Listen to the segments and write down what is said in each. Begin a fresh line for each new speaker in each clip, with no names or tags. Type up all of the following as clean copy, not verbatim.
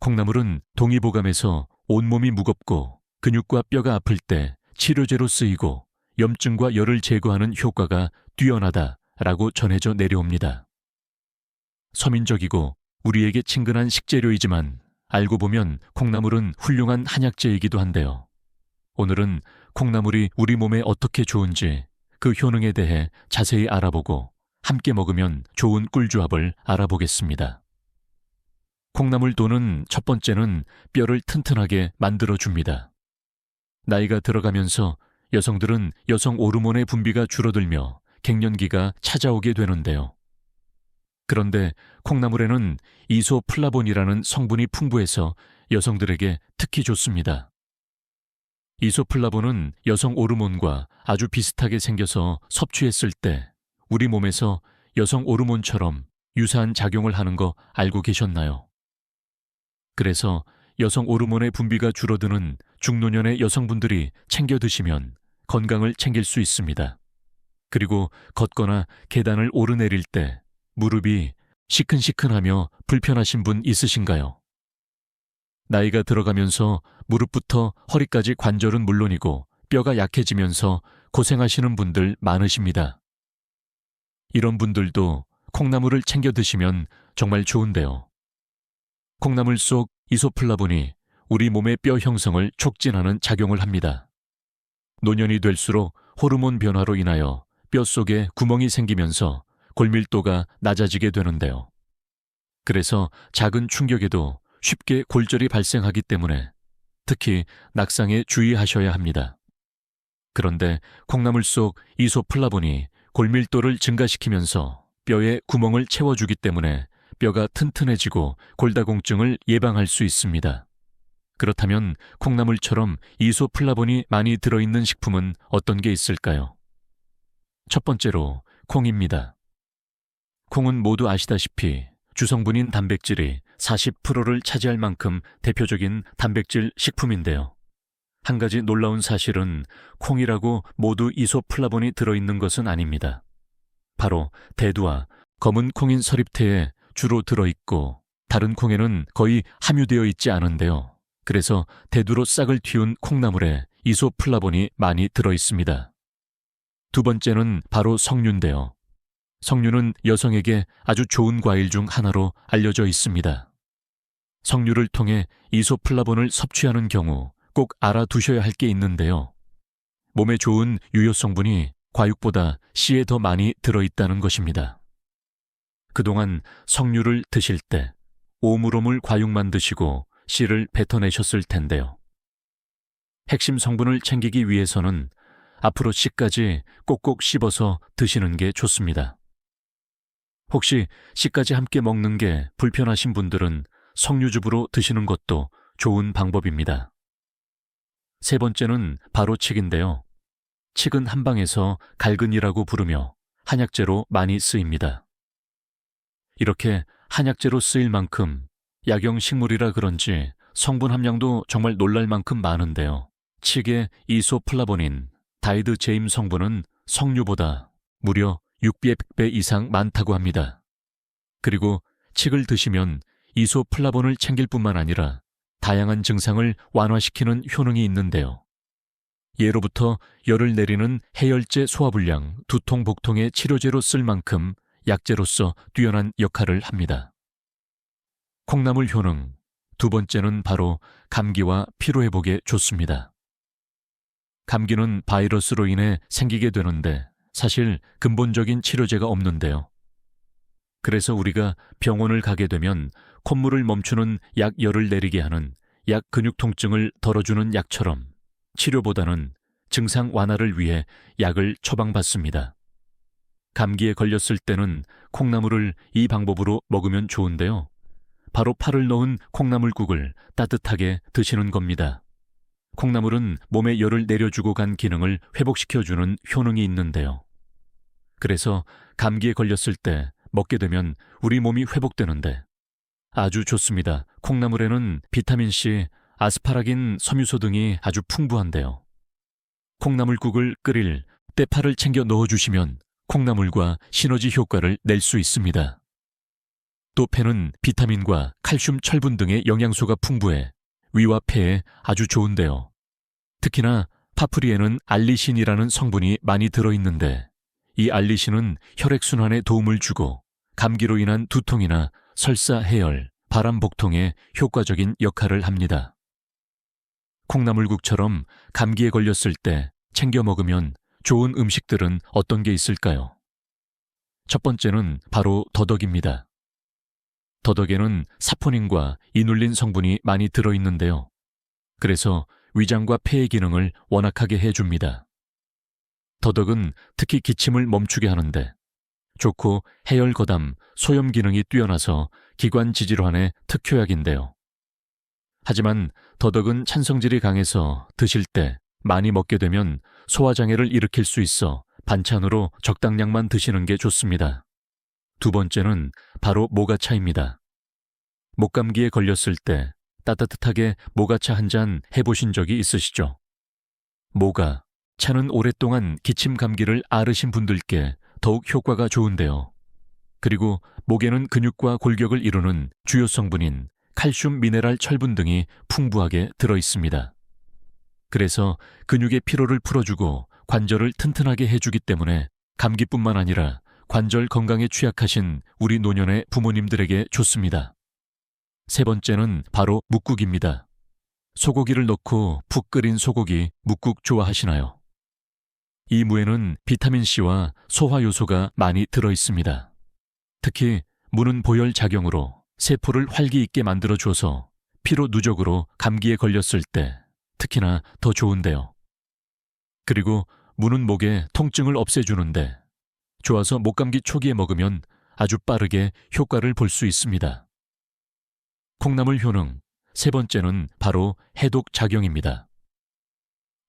콩나물은 동의보감에서 온몸이 무겁고 근육과 뼈가 아플 때 치료제로 쓰이고 염증과 열을 제거하는 효과가 뛰어나다라고 전해져 내려옵니다. 서민적이고 우리에게 친근한 식재료이지만 알고 보면 콩나물은 훌륭한 한약재이기도 한데요. 오늘은 콩나물이 우리 몸에 어떻게 좋은지 그 효능에 대해 자세히 알아보고 함께 먹으면 좋은 꿀조합을 알아보겠습니다. 콩나물도는 첫 번째는 뼈를 튼튼하게 만들어줍니다. 나이가 들어가면서 여성들은 여성 호르몬의 분비가 줄어들며 갱년기가 찾아오게 되는데요. 그런데 콩나물에는 이소플라본이라는 성분이 풍부해서 여성들에게 특히 좋습니다. 이소플라본은 여성 호르몬과 아주 비슷하게 생겨서 섭취했을 때 우리 몸에서 여성 호르몬처럼 유사한 작용을 하는 거 알고 계셨나요? 그래서 여성 호르몬의 분비가 줄어드는 중노년의 여성분들이 챙겨 드시면 건강을 챙길 수 있습니다. 그리고 걷거나 계단을 오르내릴 때 무릎이 시큰시큰하며 불편하신 분 있으신가요? 나이가 들어가면서 무릎부터 허리까지 관절은 물론이고 뼈가 약해지면서 고생하시는 분들 많으십니다. 이런 분들도 콩나물을 챙겨 드시면 정말 좋은데요. 콩나물 속 이소플라본이 우리 몸의 뼈 형성을 촉진하는 작용을 합니다. 노년이 될수록 호르몬 변화로 인하여 뼈 속에 구멍이 생기면서 골밀도가 낮아지게 되는데요. 그래서 작은 충격에도 쉽게 골절이 발생하기 때문에 특히 낙상에 주의하셔야 합니다. 그런데 콩나물 속 이소플라본이 골밀도를 증가시키면서 뼈에 구멍을 채워주기 때문에 뼈가 튼튼해지고 골다공증을 예방할 수 있습니다. 그렇다면 콩나물처럼 이소플라본이 많이 들어있는 식품은 어떤 게 있을까요? 첫 번째로 콩입니다. 콩은 모두 아시다시피 주성분인 단백질이 40%를 차지할 만큼 대표적인 단백질 식품인데요. 한 가지 놀라운 사실은 콩이라고 모두 이소플라본이 들어있는 것은 아닙니다. 바로 대두와 검은 콩인 서립태에 주로 들어있고 다른 콩에는 거의 함유되어 있지 않은데요. 그래서 대두로 싹을 틔운 콩나물에 이소플라본이 많이 들어있습니다. 두 번째는 바로 석류인데요. 석류는 여성에게 아주 좋은 과일 중 하나로 알려져 있습니다. 석류를 통해 이소플라본을 섭취하는 경우 꼭 알아두셔야 할 게 있는데요. 몸에 좋은 유효 성분이 과육보다 씨에 더 많이 들어있다는 것입니다. 그동안 석류를 드실 때 오물오물 과육만 드시고 씨를 뱉어내셨을 텐데요. 핵심 성분을 챙기기 위해서는 앞으로 씨까지 꼭꼭 씹어서 드시는 게 좋습니다. 혹시 씨까지 함께 먹는 게 불편하신 분들은 석류즙으로 드시는 것도 좋은 방법입니다. 세 번째는 바로 칡인데요. 칡은 한방에서 갈근이라고 부르며 한약재로 많이 쓰입니다. 이렇게 한약재로 쓰일 만큼 약용식물이라 그런지 성분 함량도 정말 놀랄 만큼 많은데요. 칡의 이소플라본인 다이드제임 성분은 석류보다 무려 600배 이상 많다고 합니다. 그리고 칡을 드시면 이소플라본을 챙길 뿐만 아니라 다양한 증상을 완화시키는 효능이 있는데요. 예로부터 열을 내리는 해열제 소화불량, 두통, 복통의 치료제로 쓸 만큼 약재로서 뛰어난 역할을 합니다. 콩나물 효능, 두 번째는 바로 감기와 피로회복에 좋습니다. 감기는 바이러스로 인해 생기게 되는데 사실 근본적인 치료제가 없는데요. 그래서 우리가 병원을 가게 되면 콧물을 멈추는 약 열을 내리게 하는 약 근육 통증을 덜어주는 약처럼 치료보다는 증상 완화를 위해 약을 처방받습니다. 감기에 걸렸을 때는 콩나물을 이 방법으로 먹으면 좋은데요. 바로 파를 넣은 콩나물국을 따뜻하게 드시는 겁니다. 콩나물은 몸에 열을 내려주고 간 기능을 회복시켜주는 효능이 있는데요. 그래서 감기에 걸렸을 때 먹게 되면 우리 몸이 회복되는데 아주 좋습니다. 콩나물에는 비타민C, 아스파라긴, 섬유소 등이 아주 풍부한데요. 콩나물국을 끓일 때 파를 챙겨 넣어주시면 콩나물과 시너지 효과를 낼 수 있습니다. 또 폐는 비타민과 칼슘, 철분 등의 영양소가 풍부해 위와 폐에 아주 좋은데요. 특히나 파프리에는 알리신이라는 성분이 많이 들어있는데 이 알리신은 혈액순환에 도움을 주고 감기로 인한 두통이나 설사, 해열, 바람복통에 효과적인 역할을 합니다. 콩나물국처럼 감기에 걸렸을 때 챙겨 먹으면 좋은 음식들은 어떤 게 있을까요? 첫 번째는 바로 더덕입니다. 더덕에는 사포닌과 이눌린 성분이 많이 들어있는데요. 그래서 위장과 폐의 기능을 원활하게 해줍니다. 더덕은 특히 기침을 멈추게 하는데 좋고 해열, 거담, 소염 기능이 뛰어나서 기관 지질환의 특효약인데요. 하지만 더덕은 찬성질이 강해서 드실 때 많이 먹게 되면 소화장애를 일으킬 수 있어 반찬으로 적당량만 드시는 게 좋습니다. 두 번째는 바로 모가차입니다. 목감기에 걸렸을 때 따뜻하게 모가차 한 잔 해보신 적이 있으시죠? 모가, 차는 오랫동안 기침 감기를 앓으신 분들께 더욱 효과가 좋은데요. 그리고 목에는 근육과 골격을 이루는 주요 성분인 칼슘, 미네랄, 철분 등이 풍부하게 들어있습니다. 그래서 근육의 피로를 풀어주고 관절을 튼튼하게 해주기 때문에 감기뿐만 아니라 관절 건강에 취약하신 우리 노년의 부모님들에게 좋습니다. 세 번째는 바로 묵국입니다. 소고기를 넣고 푹 끓인 소고기 묵국 좋아하시나요? 이 무에는 비타민C와 소화 요소가 많이 들어있습니다. 특히 무는 보혈 작용으로 세포를 활기 있게 만들어줘서 피로 누적으로 감기에 걸렸을 때 특히나 더 좋은데요. 그리고 무는 목에 통증을 없애주는데 좋아서 목감기 초기에 먹으면 아주 빠르게 효과를 볼 수 있습니다. 콩나물 효능, 세 번째는 바로 해독 작용입니다.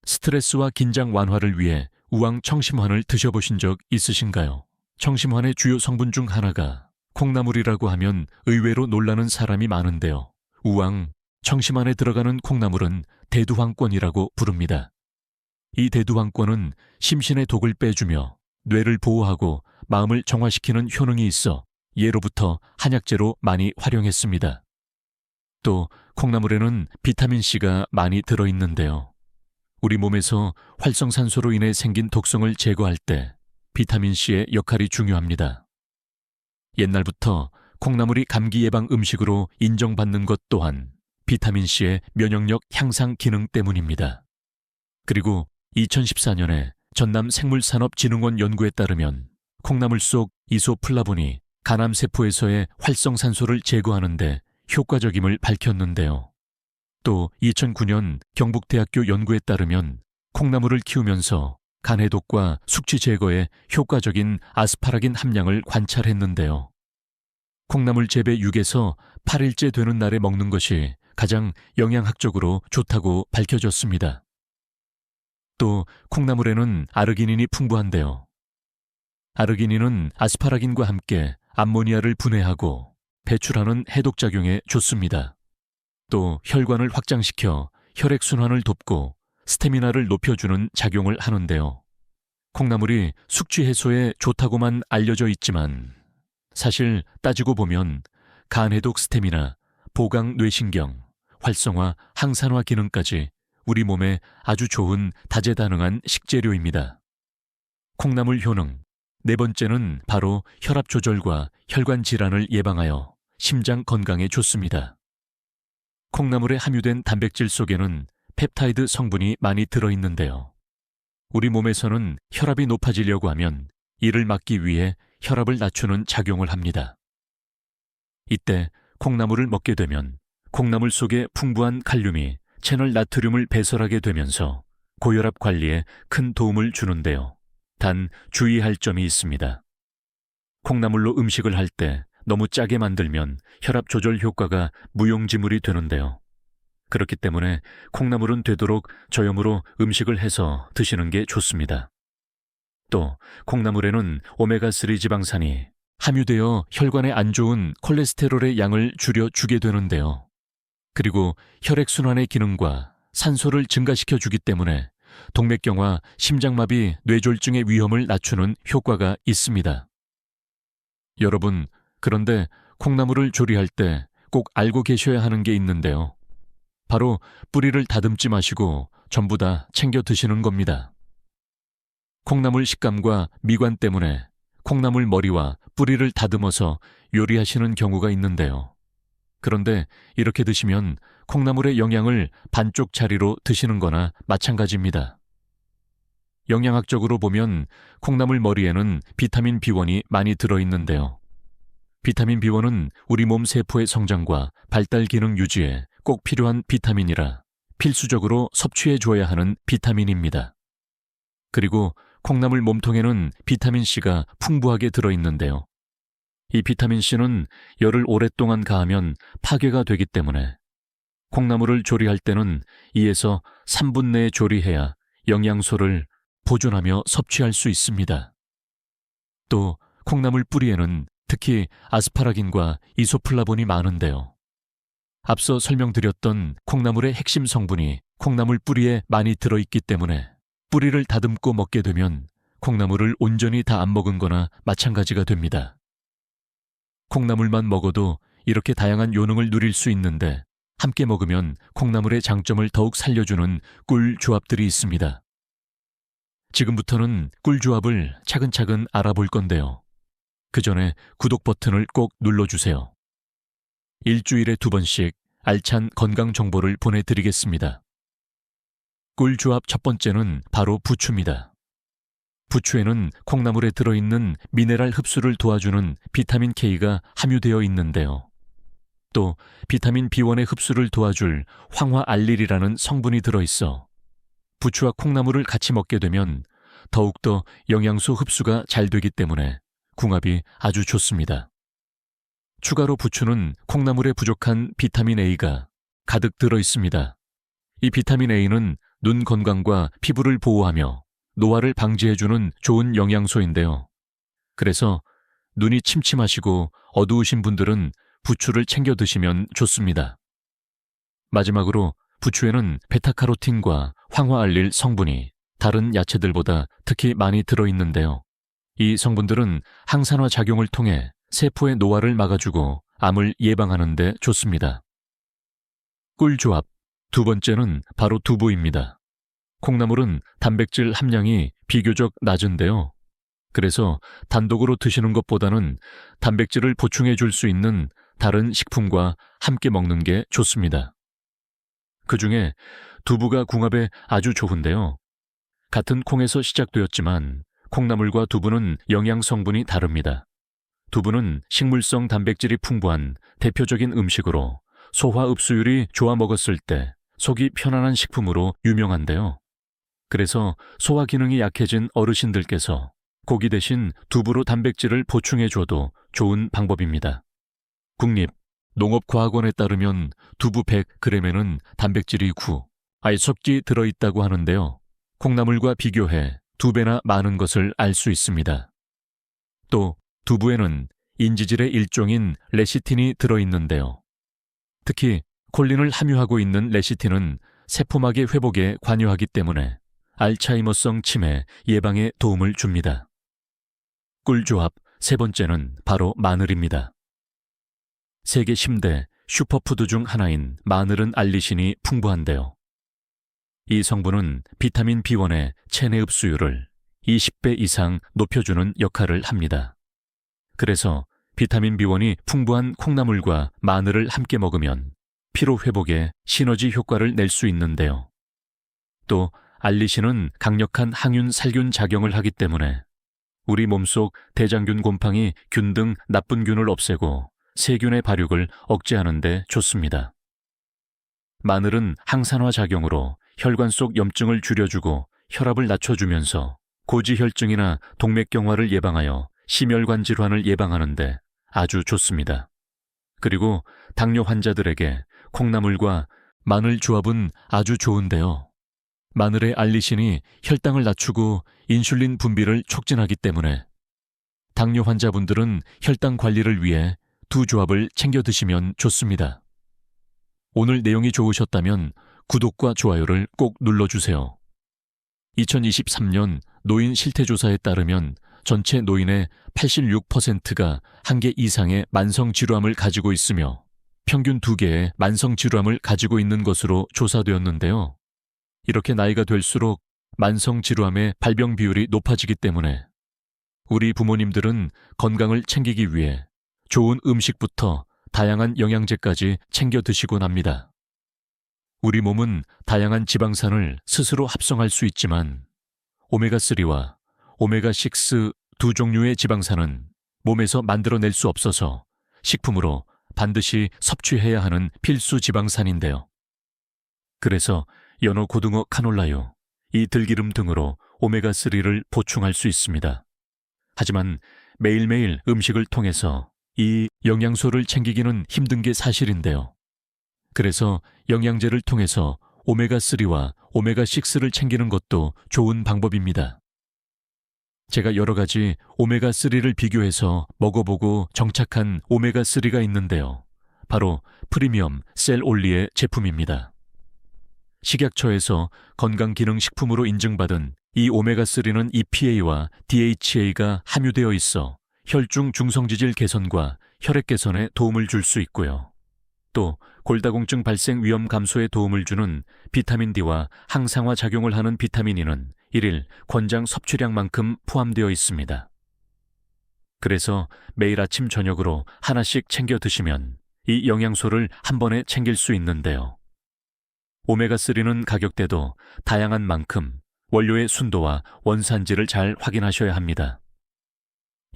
스트레스와 긴장 완화를 위해 우황 청심환을 드셔보신 적 있으신가요? 청심환의 주요 성분 중 하나가 콩나물이라고 하면 의외로 놀라는 사람이 많은데요. 우황, 청심환에 들어가는 콩나물은 대두황권이라고 부릅니다. 이 대두황권은 심신의 독을 빼주며 뇌를 보호하고 마음을 정화시키는 효능이 있어 예로부터 한약재로 많이 활용했습니다. 또 콩나물에는 비타민C가 많이 들어있는데요. 우리 몸에서 활성산소로 인해 생긴 독성을 제거할 때 비타민C의 역할이 중요합니다. 옛날부터 콩나물이 감기 예방 음식으로 인정받는 것 또한 비타민C의 면역력 향상 기능 때문입니다. 그리고 2014년에 전남생물산업진흥원 연구에 따르면 콩나물 속 이소플라본이 간암세포에서의 활성산소를 제거하는 데 효과적임을 밝혔는데요. 또 2009년 경북대학교 연구에 따르면 콩나물을 키우면서 간해독과 숙취 제거에 효과적인 아스파라긴 함량을 관찰했는데요. 콩나물 재배 6에서 8일째 되는 날에 먹는 것이 가장 영양학적으로 좋다고 밝혀졌습니다. 또 콩나물에는 아르기닌이 풍부한데요. 아르기닌은 아스파라긴과 함께 암모니아를 분해하고 배출하는 해독작용에 좋습니다. 또 혈관을 확장시켜 혈액순환을 돕고 스태미나를 높여주는 작용을 하는데요. 콩나물이 숙취 해소에 좋다고만 알려져 있지만 사실 따지고 보면 간해독, 스태미나, 보강 뇌신경, 활성화, 항산화 기능까지 우리 몸에 아주 좋은 다재다능한 식재료입니다. 콩나물 효능, 네 번째는 바로 혈압 조절과 혈관 질환을 예방하여 심장 건강에 좋습니다. 콩나물에 함유된 단백질 속에는 펩타이드 성분이 많이 들어있는데요. 우리 몸에서는 혈압이 높아지려고 하면 이를 막기 위해 혈압을 낮추는 작용을 합니다. 이때 콩나물을 먹게 되면 콩나물 속에 풍부한 칼륨이 채널 나트륨을 배설하게 되면서 고혈압 관리에 큰 도움을 주는데요. 단 주의할 점이 있습니다. 콩나물로 음식을 할 때 너무 짜게 만들면 혈압 조절 효과가 무용지물이 되는데요. 그렇기 때문에 콩나물은 되도록 저염으로 음식을 해서 드시는 게 좋습니다. 또 콩나물에는 오메가3 지방산이 함유되어 혈관에 안 좋은 콜레스테롤의 양을 줄여주게 되는데요. 그리고 혈액순환의 기능과 산소를 증가시켜주기 때문에 동맥경화, 심장마비, 뇌졸중의 위험을 낮추는 효과가 있습니다. 여러분, 그런데 콩나물을 조리할 때 꼭 알고 계셔야 하는 게 있는데요. 바로 뿌리를 다듬지 마시고 전부 다 챙겨 드시는 겁니다. 콩나물 식감과 미관 때문에 콩나물 머리와 뿌리를 다듬어서 요리하시는 경우가 있는데요. 그런데 이렇게 드시면 콩나물의 영양을 반쪽 차리로 드시는 거나 마찬가지입니다. 영양학적으로 보면 콩나물 머리에는 비타민 B1이 많이 들어있는데요. 비타민 B1은 우리 몸 세포의 성장과 발달 기능 유지에 꼭 필요한 비타민이라 필수적으로 섭취해 줘야 하는 비타민입니다. 그리고 콩나물 몸통에는 비타민C가 풍부하게 들어있는데요. 이 비타민C는 열을 오랫동안 가하면 파괴가 되기 때문에 콩나물을 조리할 때는 2에서 3분 내에 조리해야 영양소를 보존하며 섭취할 수 있습니다. 또 콩나물 뿌리에는 특히 아스파라긴과 이소플라본이 많은데요. 앞서 설명드렸던 콩나물의 핵심 성분이 콩나물 뿌리에 많이 들어있기 때문에 뿌리를 다듬고 먹게 되면 콩나물을 온전히 다 안 먹은 거나 마찬가지가 됩니다. 콩나물만 먹어도 이렇게 다양한 요능을 누릴 수 있는데 함께 먹으면 콩나물의 장점을 더욱 살려주는 꿀 조합들이 있습니다. 지금부터는 꿀 조합을 차근차근 알아볼 건데요. 그 전에 구독 버튼을 꼭 눌러주세요. 일주일에 2번씩 알찬 건강 정보를 보내드리겠습니다. 꿀 조합 첫 번째는 바로 부추입니다. 부추에는 콩나물에 들어있는 미네랄 흡수를 도와주는 비타민 K가 함유되어 있는데요. 또 비타민 B1의 흡수를 도와줄 황화알릴이라는 성분이 들어있어 부추와 콩나물을 같이 먹게 되면 더욱더 영양소 흡수가 잘 되기 때문에 궁합이 아주 좋습니다. 추가로 부추는 콩나물에 부족한 비타민 A가 가득 들어 있습니다. 이 비타민 A는 눈 건강과 피부를 보호하며 노화를 방지해주는 좋은 영양소인데요. 그래서 눈이 침침하시고 어두우신 분들은 부추를 챙겨 드시면 좋습니다. 마지막으로 부추에는 베타카로틴과 황화알릴 성분이 다른 야채들보다 특히 많이 들어있는데요. 이 성분들은 항산화 작용을 통해 세포의 노화를 막아주고 암을 예방하는 데 좋습니다. 꿀조합 두 번째는 바로 두부입니다. 콩나물은 단백질 함량이 비교적 낮은데요. 그래서 단독으로 드시는 것보다는 단백질을 보충해 줄 수 있는 다른 식품과 함께 먹는 게 좋습니다. 그 중에 두부가 궁합에 아주 좋은데요. 같은 콩에서 시작되었지만 콩나물과 두부는 영양 성분이 다릅니다. 두부는 식물성 단백질이 풍부한 대표적인 음식으로 소화 흡수율이 좋아 먹었을 때 속이 편안한 식품으로 유명한데요. 그래서 소화 기능이 약해진 어르신들께서 고기 대신 두부로 단백질을 보충해줘도 좋은 방법입니다. 국립농업과학원에 따르면 두부 100g에는 단백질이 9, 알석기 들어있다고 하는데요. 콩나물과 비교해 2배나 많은 것을 알 수 있습니다. 또 두부에는 인지질의 일종인 레시틴이 들어있는데요. 특히 콜린을 함유하고 있는 레시틴은 세포막의 회복에 관여하기 때문에 알츠하이머성 치매 예방에 도움을 줍니다. 꿀조합 세 번째는 바로 마늘입니다. 세계 10대 슈퍼푸드 중 하나인 마늘은 알리신이 풍부한데요. 이 성분은 비타민 B1의 체내 흡수율을 20배 이상 높여주는 역할을 합니다. 그래서 비타민 B1이 풍부한 콩나물과 마늘을 함께 먹으면 피로 회복에 시너지 효과를 낼 수 있는데요. 또 알리신은 강력한 항균 살균 작용을 하기 때문에 우리 몸속 대장균 곰팡이 균 등 나쁜 균을 없애고 세균의 발육을 억제하는 데 좋습니다. 마늘은 항산화 작용으로 혈관 속 염증을 줄여주고 혈압을 낮춰주면서 고지혈증이나 동맥경화를 예방하여 심혈관 질환을 예방하는 데 아주 좋습니다. 그리고 당뇨 환자들에게 콩나물과 마늘 조합은 아주 좋은데요. 마늘의 알리신이 혈당을 낮추고 인슐린 분비를 촉진하기 때문에 당뇨 환자분들은 혈당 관리를 위해 두 조합을 챙겨 드시면 좋습니다. 오늘 내용이 좋으셨다면 구독과 좋아요를 꼭 눌러주세요. 2023년 노인 실태조사에 따르면 전체 노인의 86%가 한 개 이상의 만성질환을 가지고 있으며 평균 2개의 만성질환을 가지고 있는 것으로 조사되었는데요. 이렇게 나이가 될수록 만성질환의 발병 비율이 높아지기 때문에 우리 부모님들은 건강을 챙기기 위해 좋은 음식부터 다양한 영양제까지 챙겨 드시곤 합니다. 우리 몸은 다양한 지방산을 스스로 합성할 수 있지만 오메가3와 오메가6 두 종류의 지방산은 몸에서 만들어낼 수 없어서 식품으로 반드시 섭취해야 하는 필수 지방산인데요. 그래서 연어, 고등어, 카놀라유, 이 들기름 등으로 오메가3를 보충할 수 있습니다. 하지만 매일매일 음식을 통해서 이 영양소를 챙기기는 힘든 게 사실인데요. 그래서 영양제를 통해서 오메가3와 오메가6를 챙기는 것도 좋은 방법입니다. 제가 여러 가지 오메가3를 비교해서 먹어보고 정착한 오메가3가 있는데요. 바로 프리미엄 셀올리의 제품입니다. 식약처에서 건강기능식품으로 인증받은 이 오메가3는 EPA와 DHA가 함유되어 있어 혈중 중성지질 개선과 혈액 개선에 도움을 줄 수 있고요. 또 골다공증 발생 위험 감소에 도움을 주는 비타민 D와 항상화 작용을 하는 비타민 E는 1일 권장 섭취량만큼 포함되어 있습니다. 그래서 매일 아침 저녁으로 하나씩 챙겨 드시면 이 영양소를 한 번에 챙길 수 있는데요. 오메가3는 가격대도 다양한 만큼 원료의 순도와 원산지를 잘 확인하셔야 합니다.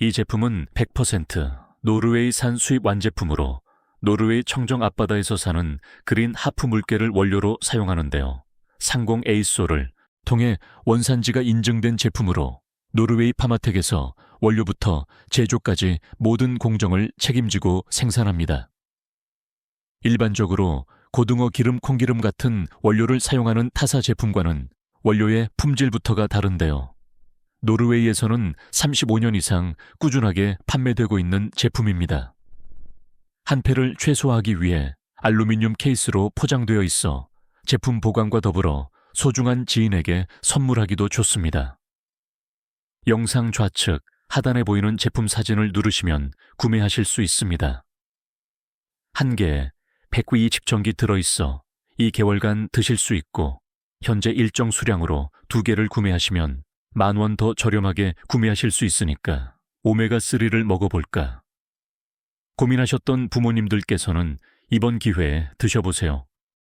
이 제품은 100% 노르웨이산 수입 완제품으로 노르웨이 청정 앞바다에서 사는 그린 하프 물개를 원료로 사용하는데요. 상공 에이소를 통해 원산지가 인증된 제품으로 노르웨이 파마텍에서 원료부터 제조까지 모든 공정을 책임지고 생산합니다. 일반적으로 고등어 기름, 콩기름 같은 원료를 사용하는 타사 제품과는 원료의 품질부터가 다른데요. 노르웨이에서는 35년 이상 꾸준하게 판매되고 있는 제품입니다. 한패를 최소화하기 위해 알루미늄 케이스로 포장되어 있어 제품 보관과 더불어 소중한 지인에게 선물하기도 좋습니다. 영상 좌측 하단에 보이는 제품 사진을 누르시면 구매하실 수 있습니다. 한 개에 100위 측정기 들어있어 2개월간 드실 수 있고 현재 일정 수량으로 2개를 구매하시면 10,000원 더 저렴하게 구매하실 수 있으니까 오메가3를 먹어볼까? 고민하셨던 부모님들께서는 이번 기회에 드셔보세요.